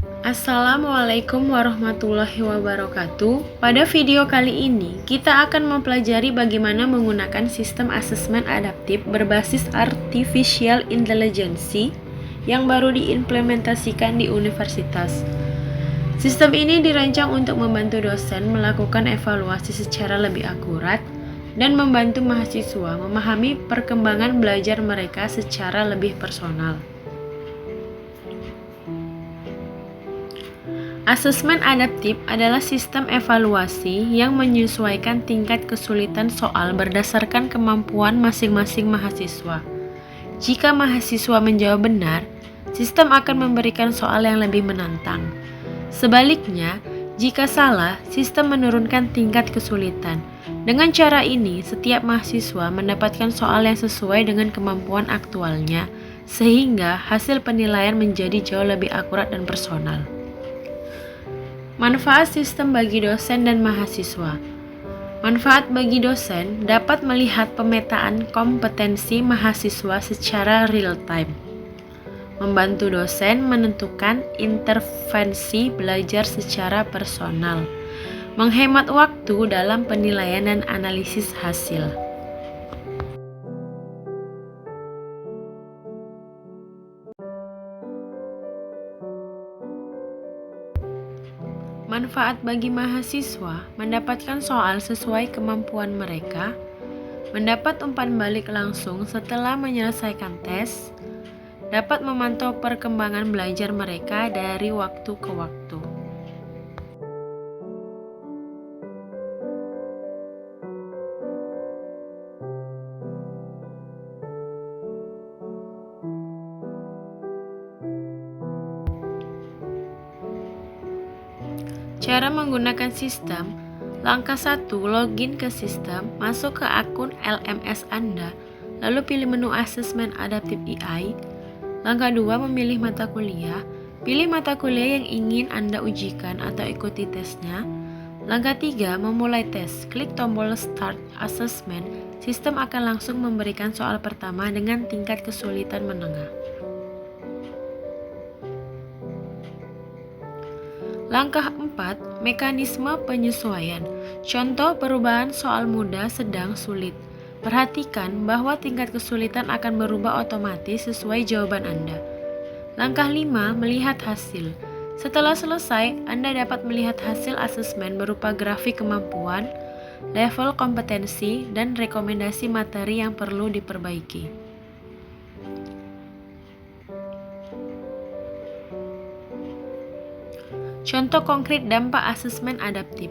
Assalamualaikum warahmatullahi wabarakatuh. Pada video kali ini, kita akan mempelajari bagaimana menggunakan sistem asesmen adaptif berbasis artificial intelligence yang baru diimplementasikan di universitas. Sistem ini dirancang untuk membantu dosen melakukan evaluasi secara lebih akurat dan membantu mahasiswa memahami perkembangan belajar mereka secara lebih personal. Asesmen adaptif adalah sistem evaluasi yang menyesuaikan tingkat kesulitan soal berdasarkan kemampuan masing-masing mahasiswa. Jika mahasiswa menjawab benar, sistem akan memberikan soal yang lebih menantang. Sebaliknya, jika salah, sistem menurunkan tingkat kesulitan. Dengan cara ini, setiap mahasiswa mendapatkan soal yang sesuai dengan kemampuan aktualnya, sehingga hasil penilaian menjadi jauh lebih akurat dan personal. Manfaat sistem bagi dosen dan mahasiswa. Manfaat bagi dosen dapat melihat pemetaan kompetensi mahasiswa secara real-time, membantu dosen menentukan intervensi belajar secara personal, menghemat waktu dalam penilaian dan analisis hasil. Manfaat bagi mahasiswa mendapatkan soal sesuai kemampuan mereka, mendapat umpan balik langsung setelah menyelesaikan tes, dapat memantau perkembangan belajar mereka dari waktu ke waktu. Cara menggunakan sistem. Langkah 1, login ke sistem, masuk ke akun LMS Anda, lalu pilih menu asesmen adaptif AI. Langkah 2, memilih mata kuliah. Pilih mata kuliah yang ingin Anda ujikan atau ikuti tesnya. Langkah 3, memulai tes. Klik tombol Start Assessment. Sistem akan langsung memberikan soal pertama dengan tingkat kesulitan menengah. Langkah 4, mekanisme penyesuaian. Contoh perubahan soal mudah, sedang, sulit. Perhatikan bahwa tingkat kesulitan akan berubah otomatis sesuai jawaban Anda. Langkah 5, melihat hasil. Setelah selesai, Anda dapat melihat hasil asesmen berupa grafik kemampuan, level kompetensi, dan rekomendasi materi yang perlu diperbaiki. Contoh konkret dampak asesmen adaptif.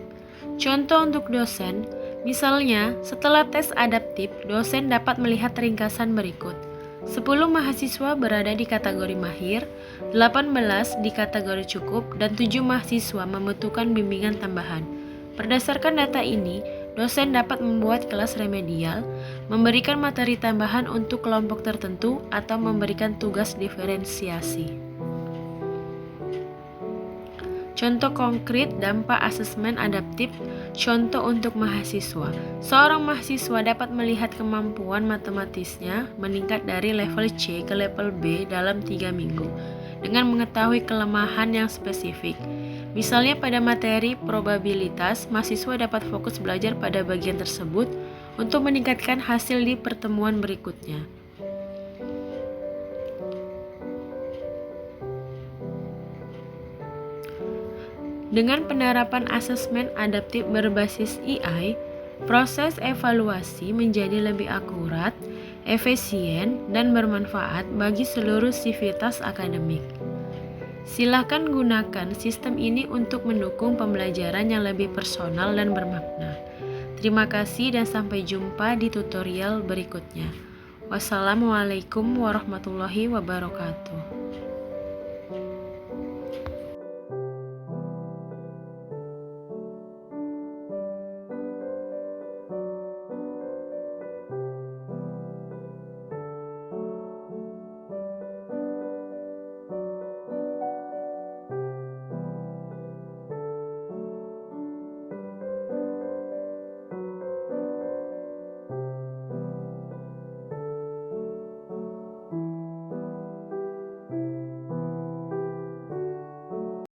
Contoh untuk dosen, misalnya setelah tes adaptif, dosen dapat melihat ringkasan berikut. 10 mahasiswa berada di kategori mahir, 18 di kategori cukup, dan 7 mahasiswa membutuhkan bimbingan tambahan. Berdasarkan data ini, dosen dapat membuat kelas remedial, memberikan materi tambahan untuk kelompok tertentu, atau memberikan tugas diferensiasi. Contoh konkret dampak asesmen adaptif. Contoh untuk mahasiswa. Seorang mahasiswa dapat melihat kemampuan matematisnya meningkat dari level C ke level B dalam 3 minggu dengan mengetahui kelemahan yang spesifik. Misalnya pada materi probabilitas, mahasiswa dapat fokus belajar pada bagian tersebut untuk meningkatkan hasil di pertemuan berikutnya. Dengan penerapan asesmen adaptif berbasis AI, proses evaluasi menjadi lebih akurat, efisien, dan bermanfaat bagi seluruh sivitas akademik. Silakan gunakan sistem ini untuk mendukung pembelajaran yang lebih personal dan bermakna. Terima kasih dan sampai jumpa di tutorial berikutnya. Wassalamualaikum warahmatullahi wabarakatuh.